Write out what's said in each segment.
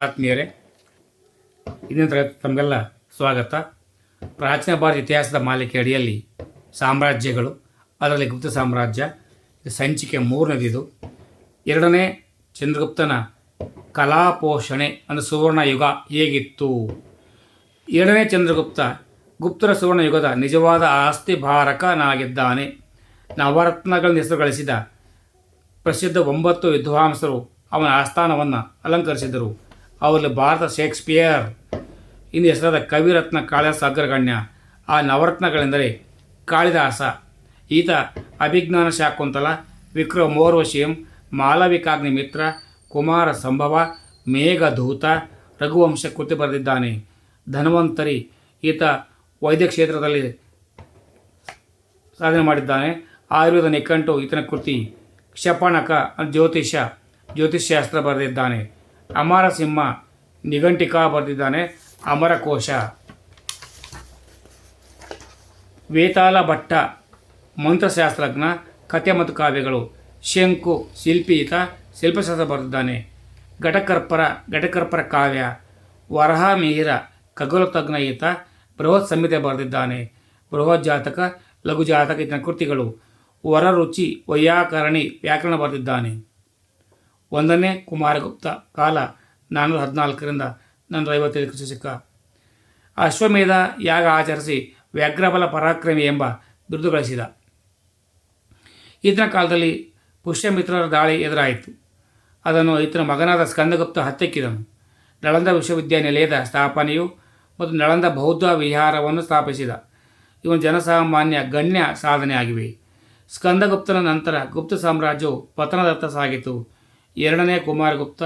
ಆತ್ಮೀಯರೇ, ಇಂದಿನ ತರಗತಿ ತಮಗೆಲ್ಲ ಸ್ವಾಗತ. ಪ್ರಾಚೀನ ಭಾರತ ಇತಿಹಾಸದ ಮಾಲಿಕೆ ಅಡಿಯಲ್ಲಿ ಸಾಮ್ರಾಜ್ಯಗಳು, ಅದರಲ್ಲಿ ಗುಪ್ತ ಸಾಮ್ರಾಜ್ಯ, ಇದು ಸಂಚಿಕೆ 3ನೇದಿದು. 2ನೇ ಚಂದ್ರಗುಪ್ತನ ಕಲಾಪೋಷಣೆ ಅಂದರೆ ಸುವರ್ಣ ಯುಗ ಹೇಗಿತ್ತು. 2ನೇ ಚಂದ್ರಗುಪ್ತ ಗುಪ್ತರ ಸುವರ್ಣ ಯುಗದ ನಿಜವಾದ ಆಸ್ತಿ ಭಾರಕನಾಗಿದ್ದಾನೆ. ನವರತ್ನಗಳನ್ನು ಹೆಸರು ಗಳಿಸಿದ ಪ್ರಸಿದ್ಧ 9 ವಿದ್ವಾಂಸರು ಅವನ ಆಸ್ಥಾನವನ್ನು ಅಲಂಕರಿಸಿದರು. ಅವರಲ್ಲಿ ಭಾರತ ಶೇಕ್ಸ್ಪಿಯರ್ ಇಂದು ಹೆಸರಾದ ಕವಿರತ್ನ ಕಾಳಿದಾಸ ಅಗ್ರಗಣ್ಯ. ಆ ನವರತ್ನಗಳೆಂದರೆ ಕಾಳಿದಾಸ, ಈತ ಅಭಿಜ್ಞಾನ ಶಾಕುಂತಲ, ವಿಕ್ರಮೋರ್ವಶೀಯಂ, ಮಾಲವಿಕಾಗ್ನಿಮಿತ್ರ, ಕುಮಾರ ಸಂಭವ, ಮೇಘದೂತ, ರಘುವಂಶ ಕೃತಿ ಬರೆದಿದ್ದಾನೆ. ಧನ್ವಂತರಿ, ಈತ ವೈದ್ಯ ಕ್ಷೇತ್ರದಲ್ಲಿ ಸಾಧನೆ ಮಾಡಿದ್ದಾನೆ. ಆಯುರ್ವೇದ ನಿಘಂಟು ಈತನ ಕೃತಿ. ಕ್ಷಪಣಕ ಜ್ಯೋತಿಷ್ಯಾಸ್ತ್ರ ಬರೆದಿದ್ದಾನೆ. ಅಮರಸಿಂಹ ನಿಘಂಟಿಕಾ ಬರೆದಿದ್ದಾನೆ. ಅಮರಕೋಶ. ವೇತಾಳ ಭಟ್ಟ ಮಂತ್ರಶಾಸ್ತ್ರಜ್ಞ, ಕಥೆ ಮತ್ತು ಕಾವ್ಯಗಳು. ಶಂಕು ಶಿಲ್ಪಿ, ಈತ ಶಿಲ್ಪಶಾಸ್ತ್ರ ಬರೆದಿದ್ದಾನೆ. ಘಟಕರ್ಪರ ಕಾವ್ಯ. ವರಹ ಮಿಹಿರ ಖಗೋಳತಜ್ಞ, ಈತ ಬೃಹತ್ ಸಂಹಿತೆ ಬರೆದಿದ್ದಾನೆ. ಬೃಹತ್ ಜಾತಕ, ಲಘು ಜಾತಕ ಈತನ ಕೃತಿಗಳು. ವರರುಚಿ ವೈಯಾಕರಣಿ ವ್ಯಾಕರಣ ಬರೆದಿದ್ದಾನೆ. 1ನೇ ಕುಮಾರಗುಪ್ತ, ಕಾಲ 414ರಿಂದ 455 ಕ್ರಿಸ್ತಶಕ. ಅಶ್ವಮೇಧ ಯಾಗ ಆಚರಿಸಿ ವ್ಯಾಘ್ರಬಲ ಪರಾಕ್ರಮಿ ಎಂಬ ಬಿರುದು ಗಳಿಸಿದ. ಈತನ ಕಾಲದಲ್ಲಿ ಪುಷ್ಯಮಿತ್ರರ ದಾಳಿ ಎದುರಾಯಿತು. ಅದನ್ನು ಈತನ ಮಗನಾದ ಸ್ಕಂದಗುಪ್ತ ಹತ್ತೆಕ್ಕಿದನು. ನಳಂದ ವಿಶ್ವವಿದ್ಯಾನಿಲಯದ ಸ್ಥಾಪನೆಯು ಮತ್ತು ನಳಂದ ಬೌದ್ಧ ವಿಹಾರವನ್ನು ಸ್ಥಾಪಿಸಿದ. ಇವನು ಜನಸಾಮಾನ್ಯ ಗಣ್ಯ ಸಾಧನೆ ಆಗಿವೆ. ಸ್ಕಂದಗುಪ್ತನ ನಂತರ ಗುಪ್ತ ಸಾಮ್ರಾಜ್ಯವು ಪತನದತ್ತ ಸಾಗಿತು. 2ನೇ ಕುಮಾರಗುಪ್ತ,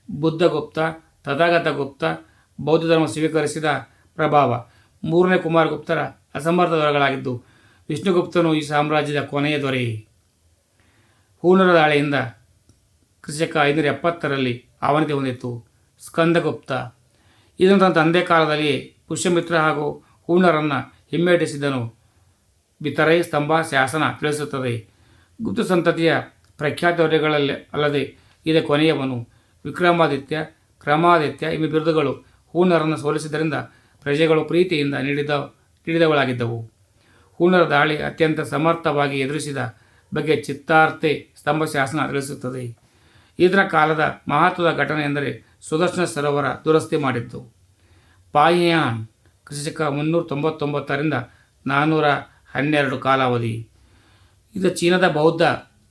ಬುದ್ಧಗುಪ್ತ, ತಥಾಗತ ಗುಪ್ತ ಬೌದ್ಧ ಧರ್ಮ ಸ್ವೀಕರಿಸಿದ ಪ್ರಭಾವ. 3ನೇ ಕುಮಾರಗುಪ್ತರ ಅಸಮರ್ಥ ದೊರೆಗಳಾಗಿದ್ದು ವಿಷ್ಣುಗುಪ್ತನು ಈ ಸಾಮ್ರಾಜ್ಯದ ಕೊನೆಯ ದೊರೆ. ಹೂಣರ ದಾಳಿಯಿಂದ ಕ್ರಿಸ್ತಶಕ 570ರಲ್ಲಿ ಅವನತಿ ಹೊಂದಿತ್ತು. ಸ್ಕಂದಗುಪ್ತ ಇದನ್ನು ತನ್ನ ತಂದೆ ಕಾಲದಲ್ಲಿಯೇ ಪುಷ್ಯಮಿತ್ರ ಹಾಗೂ ಹೂಣರನ್ನು ಹಿಮ್ಮೆಟ್ಟಿಸಿದನು. ಬಿತರೈ ಸ್ತಂಭ ಶಾಸನ ತಿಳಿಸುತ್ತದೆ. ಗುಪ್ತ ಸಂತತಿಯ ಪ್ರಖ್ಯಾತ ದೊರೆಗಳಲ್ಲಿ ಅಲ್ಲದೆ ಇದೇ ಕೊನೆಯವನು. ವಿಕ್ರಮಾದಿತ್ಯ, ಕ್ರಮಾದಿತ್ಯ ಎಂಬ ಬಿರುದುಗಳು ಹೂಣರನ್ನು ಸೋಲಿಸಿದ್ದರಿಂದ ಪ್ರಜೆಗಳು ಪ್ರೀತಿಯಿಂದ ನೀಡಿದವಳಾಗಿದ್ದವು. ಹೂಣರ ದಾಳಿ ಅತ್ಯಂತ ಸಮರ್ಥವಾಗಿ ಎದುರಿಸಿದ ಬಗ್ಗೆ ಚಿತ್ತಾರ್ತೆ ಸ್ತಂಭ ಶಾಸನ ತಿಳಿಸುತ್ತದೆ. ಈತನ ಕಾಲದ ಮಹತ್ವದ ಘಟನೆ ಎಂದರೆ ಸುದರ್ಶನ ಸರೋವರ ದುರಸ್ತಿ ಮಾಡಿದ್ದು. ಪಾಹಿಯಾನ್ ಕ್ರಿಸ್ತಶಕ 399ರಿಂದ 412 ಕಾಲಾವಧಿ. ಇದು ಚೀನಾದ ಬೌದ್ಧ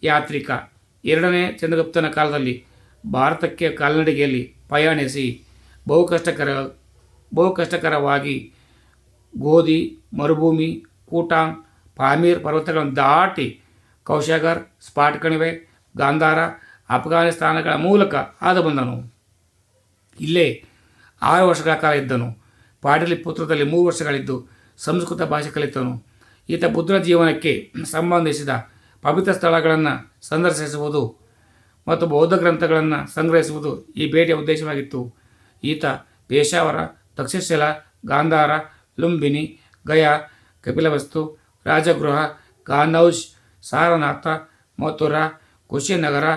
ಯಾತ್ರಿಕ. 2ನೇ ಚಂದ್ರಗುಪ್ತನ ಕಾಲದಲ್ಲಿ ಭಾರತಕ್ಕೆ ಕಾಲ್ನಡಿಗೆಯಲ್ಲಿ ಪ್ರಯಾಣಿಸಿ ಬಹು ಕಷ್ಟಕರವಾಗಿ ಗೋಧಿ ಮರುಭೂಮಿ, ಕೂಟಾಂಗ್, ಪಾಮೀರ್ ಪರ್ವತಗಳನ್ನು ದಾಟಿ ಕೌಶಗರ್, ಸ್ಪಾಟ್ ಕಣಿವೆ, ಗಾಂಧಾರ, ಅಫ್ಘಾನಿಸ್ತಾನಗಳ ಮೂಲಕ ಹಾದು ಬಂದನು. ಇಲ್ಲೇ 6 ವರ್ಷಗಳ ಕಾಲ ಇದ್ದನು. ಪಾಟಲಿಪುತ್ರದಲ್ಲಿ 3 ವರ್ಷಗಳಿದ್ದು ಸಂಸ್ಕೃತ ಭಾಷೆ ಕಲಿತನು. ಈತ ಬುದ್ಧನ ಜೀವನಕ್ಕೆ ಸಂಬಂಧಿಸಿದ ಪವಿತ್ರ ಸ್ಥಳಗಳನ್ನು ಸಂದರ್ಶಿಸುವುದು ಮತ್ತು ಬೌದ್ಧ ಗ್ರಂಥಗಳನ್ನು ಸಂಗ್ರಹಿಸುವುದು ಈ ಭೇಟಿಯ ಉದ್ದೇಶವಾಗಿತ್ತು. ಈತ ಪೇಶಾವರ, ತಕ್ಷಶಿಲ, ಗಾಂಧಾರ, ಲುಂಬಿನಿ, ಗಯಾ, ಕಪಿಲವಸ್ತು, ರಾಜಗೃಹ, ಕಾನೌಜ್, ಸಾರನಾಥ, ಮಥುರಾ, ಕುಶಿನಗರ,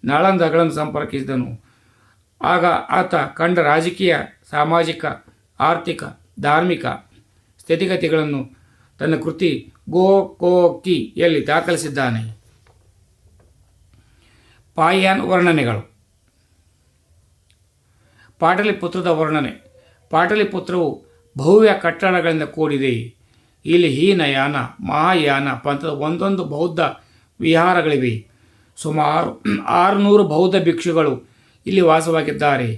ನಳಂದಗಳನ್ನು ಸಂಪರ್ಕಿಸಿದನು. ಆಗ ಆತ ಕಂಡ ರಾಜಕೀಯ, ಸಾಮಾಜಿಕ, ಆರ್ಥಿಕ, ಧಾರ್ಮಿಕ ಸ್ಥಿತಿಗತಿಗಳನ್ನು ತನ್ನ ಕೃತಿ ಗೋ ಕೋ ಕಿಯಲ್ಲಿ ದಾಖಲಿಸಿದ್ದಾನೆ. ಪಾಹಿಯಾನ್ ವರ್ಣನೆಗಳು. ಪಾಟಲಿಪುತ್ರದ ವರ್ಣನೆ. ಪಾಟಲಿಪುತ್ರವು ಭವ್ಯ ಕಟ್ಟಡಗಳಿಂದ ಕೂಡಿದೆ. ಇಲ್ಲಿ ಹೀನಯಾನ, ಮಹಾಯಾನ ಪಂಥದ 11 ಬೌದ್ಧ ವಿಹಾರಗಳಿವೆ. ಸುಮಾರು 600 ಬೌದ್ಧ ಭಿಕ್ಷುಗಳು ಇಲ್ಲಿ ವಾಸವಾಗಿದ್ದಾರೆ.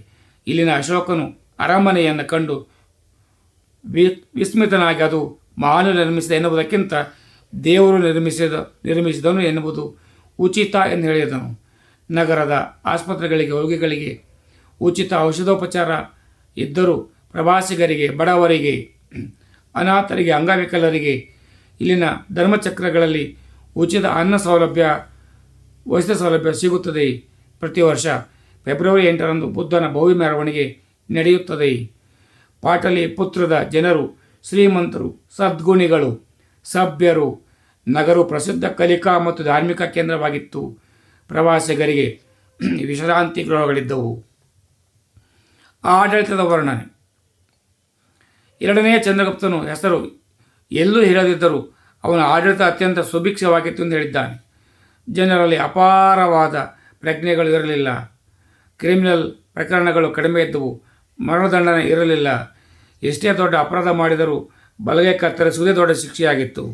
ಇಲ್ಲಿನ ಅಶೋಕನು ಅರಮನೆಯನ್ನು ಕಂಡು ವಿಸ್ಮಿತನಾಗಿ ಅದು ಮಾನವ ನಿರ್ಮಿಸಿದ ಎನ್ನುವುದಕ್ಕಿಂತ ದೇವರು ನಿರ್ಮಿಸಿದನು ಎನ್ನುವುದು ಉಚಿತ ಎಂದು ಹೇಳಿದನು. ನಗರದ ಆಸ್ಪತ್ರೆಗಳಿಗೆ, ರೋಗಿಗಳಿಗೆ ಉಚಿತ ಔಷಧೋಪಚಾರ ಇದ್ದರೂ ಪ್ರವಾಸಿಗರಿಗೆ, ಬಡವರಿಗೆ, ಅನಾಥರಿಗೆ, ಅಂಗವಿಕಲರಿಗೆ ಇಲ್ಲಿನ ಧರ್ಮಚಕ್ರಗಳಲ್ಲಿ ಉಚಿತ ಅನ್ನ ಸೌಲಭ್ಯ, ವಸತಿ ಸೌಲಭ್ಯ ಸಿಗುತ್ತದೆ. ಪ್ರತಿ ವರ್ಷ ಫೆಬ್ರವರಿ 8ರಂದು ಬುದ್ಧನ ಭವ್ಯ ಮೆರವಣಿಗೆ ನಡೆಯುತ್ತದೆ. ಪಾಟಲಿಪುತ್ರದ ಜನರು ಶ್ರೀಮಂತರು, ಸದ್ಗುಣಿಗಳು, ಸಭ್ಯರು. ನಗರವು ಪ್ರಸಿದ್ಧ ಕಲಿಕಾ ಮತ್ತು ಧಾರ್ಮಿಕ ಕೇಂದ್ರವಾಗಿತ್ತು. ಪ್ರವಾಸಿಗರಿಗೆ ವಿಶ್ರಾಂತಿ ಗೃಹಗಳಿದ್ದವು. ಆಡಳಿತದ ವರ್ಣನೆ. ಎರಡನೆಯ ಚಂದ್ರಗುಪ್ತನು ಹೆಸರು ಎಲ್ಲೂ ಹೇಳದಿದ್ದರೂ ಅವನ ಆಡಳಿತ ಅತ್ಯಂತ ಸುಭಿಕ್ಷವಾಗಿತ್ತು ಎಂದು ಹೇಳಿದ್ದಾನೆ. ಜನರಲ್ಲಿ ಅಪಾರವಾದ ಪ್ರಜ್ಞೆಗಳು ಇರಲಿಲ್ಲ. ಕ್ರಿಮಿನಲ್ ಪ್ರಕರಣಗಳು ಕಡಿಮೆ ಇದ್ದವು. ಮರಣದಂಡನೆ ಇರಲಿಲ್ಲ. ಎಷ್ಟೇ ದೊಡ್ಡ ಅಪರಾಧ ಮಾಡಿದರೂ ಬಲಗೈ ಕತ್ತರಿಸುವುದೇ ದೊಡ್ಡ ಶಿಕ್ಷೆಯಾಗಿತ್ತು.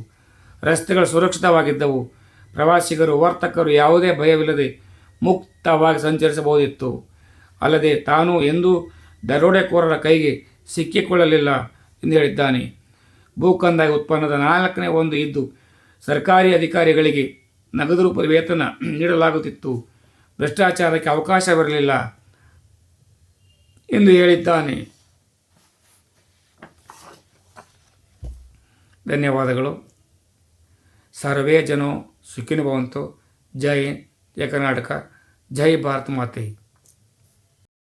ರಸ್ತೆಗಳು ಸುರಕ್ಷಿತವಾಗಿದ್ದವು. ಪ್ರವಾಸಿಗರು, ವರ್ತಕರು ಯಾವುದೇ ಭಯವಿಲ್ಲದೆ ಮುಕ್ತವಾಗಿ ಸಂಚರಿಸಬಹುದಿತ್ತು. ಅಲ್ಲದೆ ತಾನು ಎಂದೂ ದರೋಡೆಕೋರರ ಕೈಗೆ ಸಿಕ್ಕಿಕೊಳ್ಳಲಿಲ್ಲ ಎಂದು ಹೇಳಿದ್ದಾನೆ. ಭೂಕಂದಾಯ ಉತ್ಪನ್ನದ 1/4 ಇದ್ದು ಸರ್ಕಾರಿ ಅಧಿಕಾರಿಗಳಿಗೆ ನಗದು ರೂಪದ ವೇತನ ನೀಡಲಾಗುತ್ತಿತ್ತು. ಭ್ರಷ್ಟಾಚಾರಕ್ಕೆ ಅವಕಾಶವಿರಲಿಲ್ಲ ಎಂದು ಹೇಳಿದ್ದಾನೆ. ಧನ್ಯವಾದಗಳು. ಸರ್ವೇ ಜನೋ ಸುಖಿನೋ ಭವಂತು. ಜೈ ಹಿಂದ್, ಜೈ ಕರ್ನಾಟಕ, ಜೈ ಭಾರತ ಮಾತೆ.